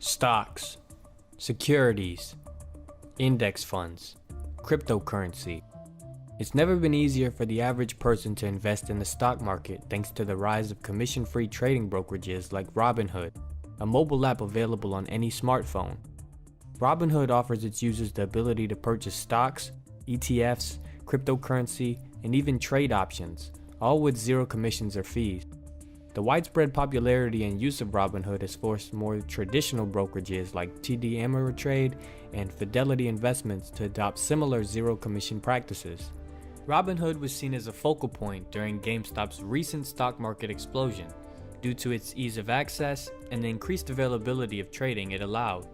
Stocks, securities, index funds, cryptocurrency. It's never been easier for the average person to invest in the stock market thanks to the rise of commission-free trading brokerages like Robinhood, a mobile app available on any smartphone. Robinhood offers its users the ability to purchase stocks, ETFs, cryptocurrency, and even trade options, all with zero commissions or fees. The widespread popularity and use of Robinhood has forced more traditional brokerages like TD Ameritrade and Fidelity Investments to adopt similar zero-commission practices. Robinhood was seen as a focal point during GameStop's recent stock market explosion due to its ease of access and the increased availability of trading it allowed.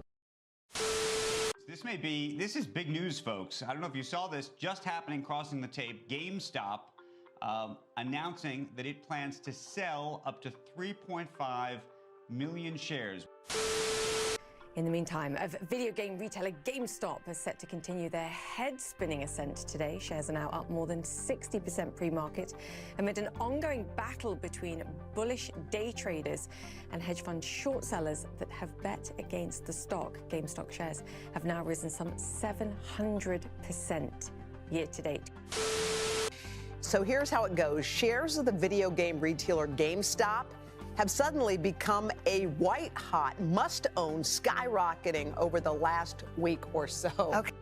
This is big news, folks. I don't know if you saw this just happening, crossing the tape. GameStop announcing that it plans to sell up to 3.5 million shares. In the meantime, video game retailer GameStop is set to continue their head-spinning ascent today. Shares are now up more than 60% pre-market amid an ongoing battle between bullish day traders and hedge fund short sellers that have bet against the stock. GameStop shares have now risen some 700% year to date. So here's how it goes. Shares of the video game retailer GameStop have suddenly become a white-hot must-own, skyrocketing over the last week or so. Okay.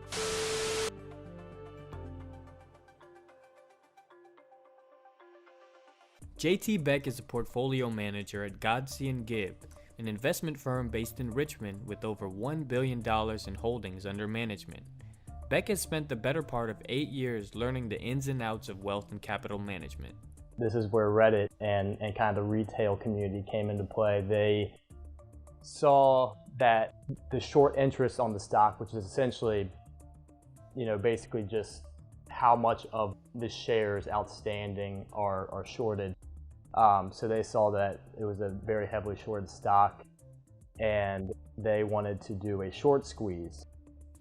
JT Beck is a portfolio manager at Godsey & Gibb, an investment firm based in Richmond with over $1 billion in holdings under management. Beck has spent the better part of 8 years learning the ins and outs of wealth and capital management. This is where Reddit and kind of the retail community came into play. They saw that the short interest on the stock, which is essentially, basically just how much of the shares outstanding are shorted. So they saw that it was a very heavily shorted stock and they wanted to do a short squeeze.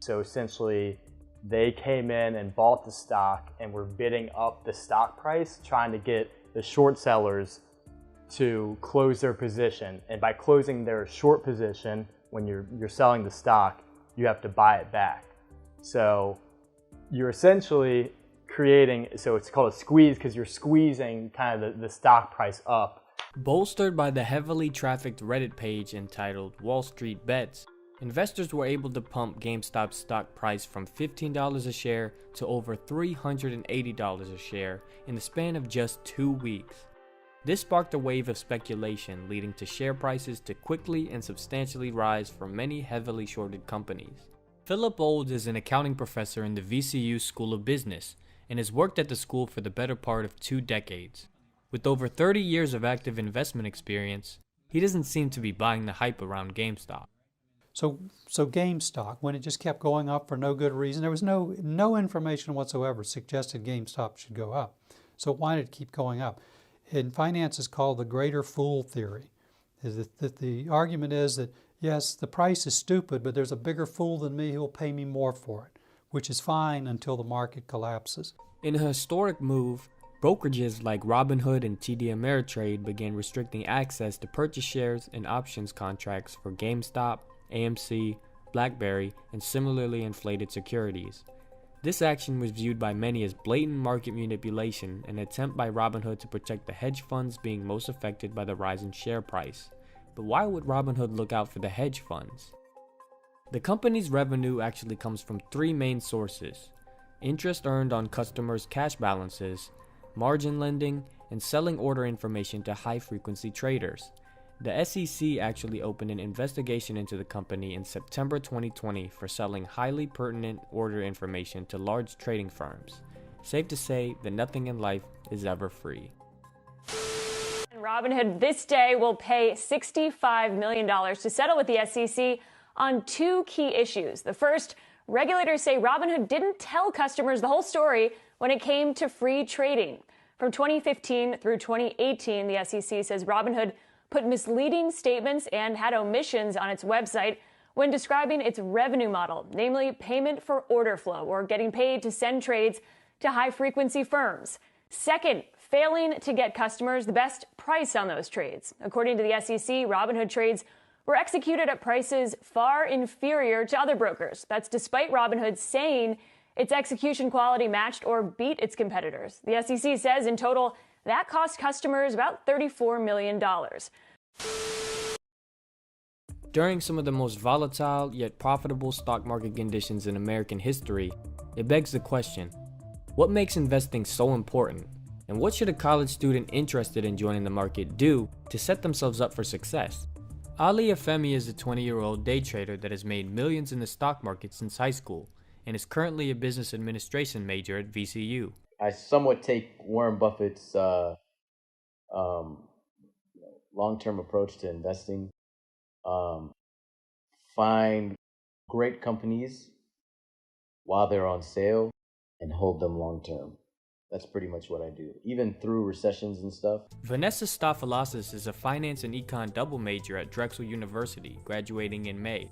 So essentially, they came in and bought the stock and were bidding up the stock price, trying to get the short sellers to close their position. And by closing their short position, when you're selling the stock, you have to buy it back. So you're essentially creating, so it's called a squeeze because you're squeezing kind of the stock price up. Bolstered by the heavily trafficked Reddit page entitled Wall Street Bets, investors were able to pump GameStop's stock price from $15 a share to over $380 a share in the span of just 2 weeks. This sparked a wave of speculation, leading to share prices to quickly and substantially rise for many heavily shorted companies. Philip Olds is an accounting professor in the VCU School of Business and has worked at the school for the better part of 2 decades. With over 30 years of active investment experience, he doesn't seem to be buying the hype around GameStop. So GameStop, when it just kept going up for no good reason, there was no information whatsoever suggested GameStop should go up. So why did it keep going up? In finance, it's called the greater fool theory. Is that the argument is that, yes, the price is stupid, but there's a bigger fool than me who will pay me more for it, which is fine until the market collapses. In a historic move, brokerages like Robinhood and TD Ameritrade began restricting access to purchase shares and options contracts for GameStop, AMC, BlackBerry, and similarly inflated securities. This action was viewed by many as blatant market manipulation, an attempt by Robinhood to protect the hedge funds being most affected by the rise in share price. But why would Robinhood look out for the hedge funds? The company's revenue actually comes from 3 main sources: interest earned on customers' cash balances, margin lending, and selling order information to high-frequency traders. The SEC actually opened an investigation into the company in September 2020 for selling highly pertinent order information to large trading firms. Safe to say that nothing in life is ever free. Robinhood this day will pay $65 million to settle with the SEC on 2 key issues. The first, regulators say Robinhood didn't tell customers the whole story when it came to free trading. From 2015 through 2018, the SEC says Robinhood put misleading statements and had omissions on its website when describing its revenue model, namely payment for order flow or getting paid to send trades to high-frequency firms. Second, failing to get customers the best price on those trades. According to the SEC, Robinhood trades were executed at prices far inferior to other brokers. That's despite Robinhood saying its execution quality matched or beat its competitors. The SEC says in total that cost customers about $34 million. During some of the most volatile yet profitable stock market conditions in American history, it begs the question, what makes investing so important? And what should a college student interested in joining the market do to set themselves up for success? Ali Afemi is a 20-year-old day trader that has made millions in the stock market since high school and is currently a business administration major at VCU. I somewhat take Warren Buffett's long-term approach to investing. Find great companies while they're on sale and hold them long-term. That's pretty much what I do, even through recessions and stuff. Vanessa Staffelakis is a finance and econ double major at Drexel University, graduating in May.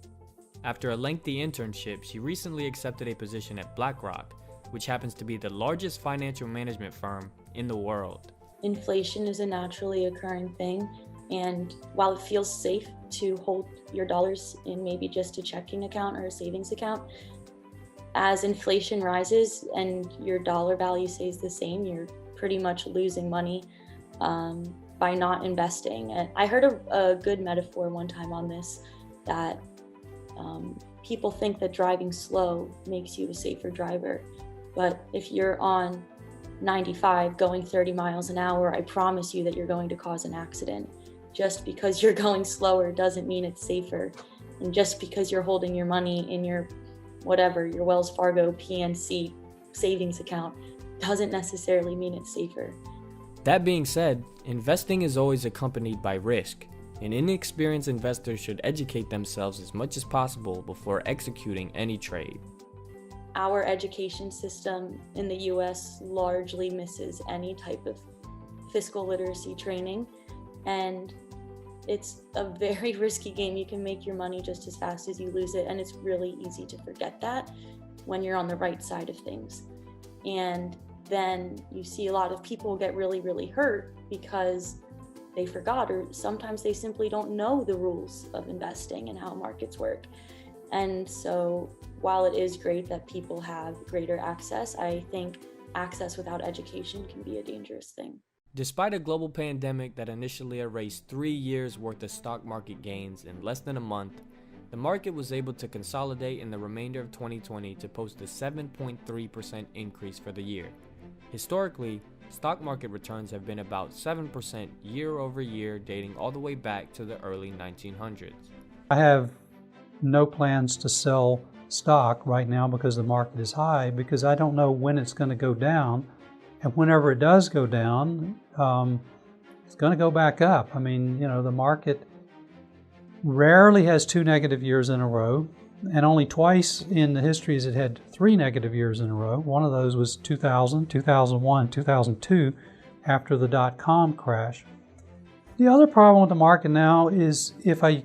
After a lengthy internship, she recently accepted a position at BlackRock, which happens to be the largest financial management firm in the world. Inflation is a naturally occurring thing, and while it feels safe to hold your dollars in maybe just a checking account or a savings account, as inflation rises and your dollar value stays the same, you're pretty much losing money by not investing. And I heard a good metaphor one time on this, that people think that driving slow makes you a safer driver. But if you're on 95 going 30 miles an hour, I promise you that you're going to cause an accident. Just because you're going slower doesn't mean it's safer. And just because you're holding your money in your your Wells Fargo PNC savings account doesn't necessarily mean it's safer. That being said, investing is always accompanied by risk, and inexperienced investors should educate themselves as much as possible before executing any trade. Our education system in the US largely misses any type of fiscal literacy training, and it's a very risky game. You can make your money just as fast as you lose it, and it's really easy to forget that when you're on the right side of things. And then you see a lot of people get really, really hurt because they forgot, or sometimes they simply don't know the rules of investing and how markets work. And so while it is great that people have greater access, I think access without education can be a dangerous thing. Despite a global pandemic that initially erased 3 years worth of stock market gains in less than a month, the market was able to consolidate in the remainder of 2020 to post a 7.3% increase for the year. Historically, stock market returns have been about 7% year over year, dating all the way back to the early 1900s. I have no plans to sell stock right now because the market is high, because I don't know when it's going to go down. And whenever it does go down, it's going to go back up. I mean, the market rarely has 2 negative years in a row, and only twice in the history has it had 3 negative years in a row. One of those was 2000, 2001, 2002, after the dot-com crash. The other problem with the market now is if an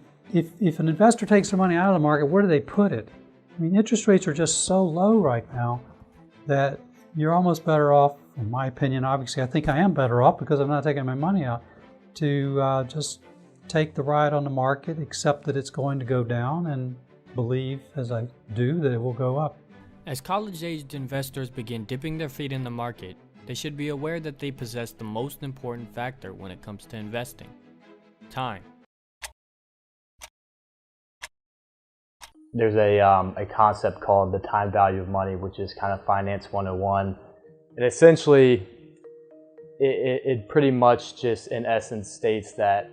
investor takes their money out of the market, where do they put it? I mean, interest rates are just so low right now that you're almost better off, in my opinion. Obviously, I think I am better off because I'm not taking my money out, to just take the ride on the market, accept that it's going to go down, and believe, as I do, that it will go up. As college-aged investors begin dipping their feet in the market, they should be aware that they possess the most important factor when it comes to investing: time. There's a concept called the time value of money, which is kind of finance 101. And essentially, it pretty much just, in essence, states that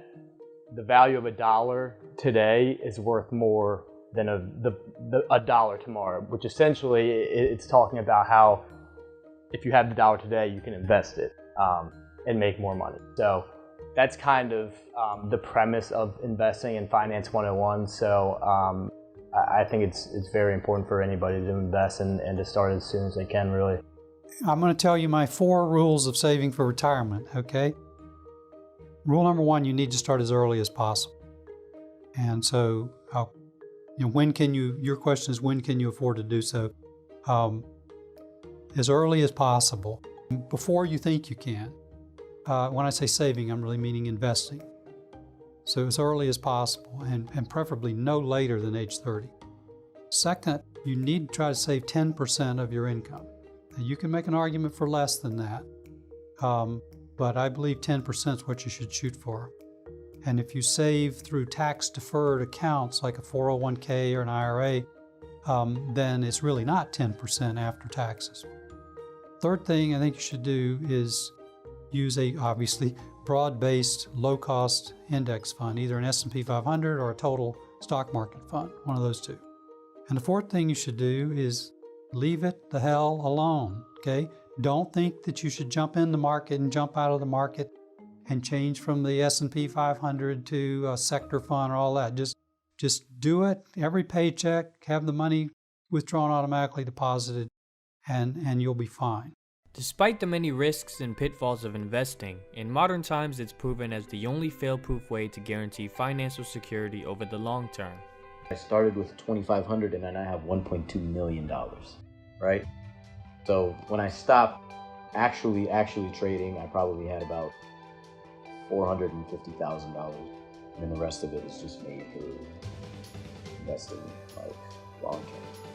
the value of $1 today is worth more than $1 tomorrow, which essentially it's talking about how if you have the dollar today, you can invest it and make more money. So that's kind of the premise of investing in Finance 101. So I think it's very important for anybody to invest and to start as soon as they can, really. I'm going to tell you my 4 rules of saving for retirement, okay? Rule number 1, you need to start as early as possible. And so, your question is, when can you afford to do so? As early as possible, before you think you can. When I say saving, I'm really meaning investing. So as early as possible, and preferably no later than age 30. Second, you need to try to save 10% of your income. Now, you can make an argument for less than that, but I believe 10% is what you should shoot for. And if you save through tax-deferred accounts like a 401k or an IRA, then it's really not 10% after taxes. Third thing I think you should do is use a, obviously, broad-based, low-cost index fund, either an S&P 500 or a total stock market fund, one of those two. And the fourth thing you should do is leave it the hell alone, okay? Don't think that you should jump in the market and jump out of the market and change from the S&P 500 to a sector fund or all that. Just do it every paycheck, have the money withdrawn automatically deposited, and you'll be fine. Despite the many risks and pitfalls of investing, in modern times it's proven as the only fail-proof way to guarantee financial security over the long term. I started with $2,500 and then I have $1.2 million, right? So when I stopped actually trading, I probably had about $450,000, and then the rest of it is just made through investing like long term.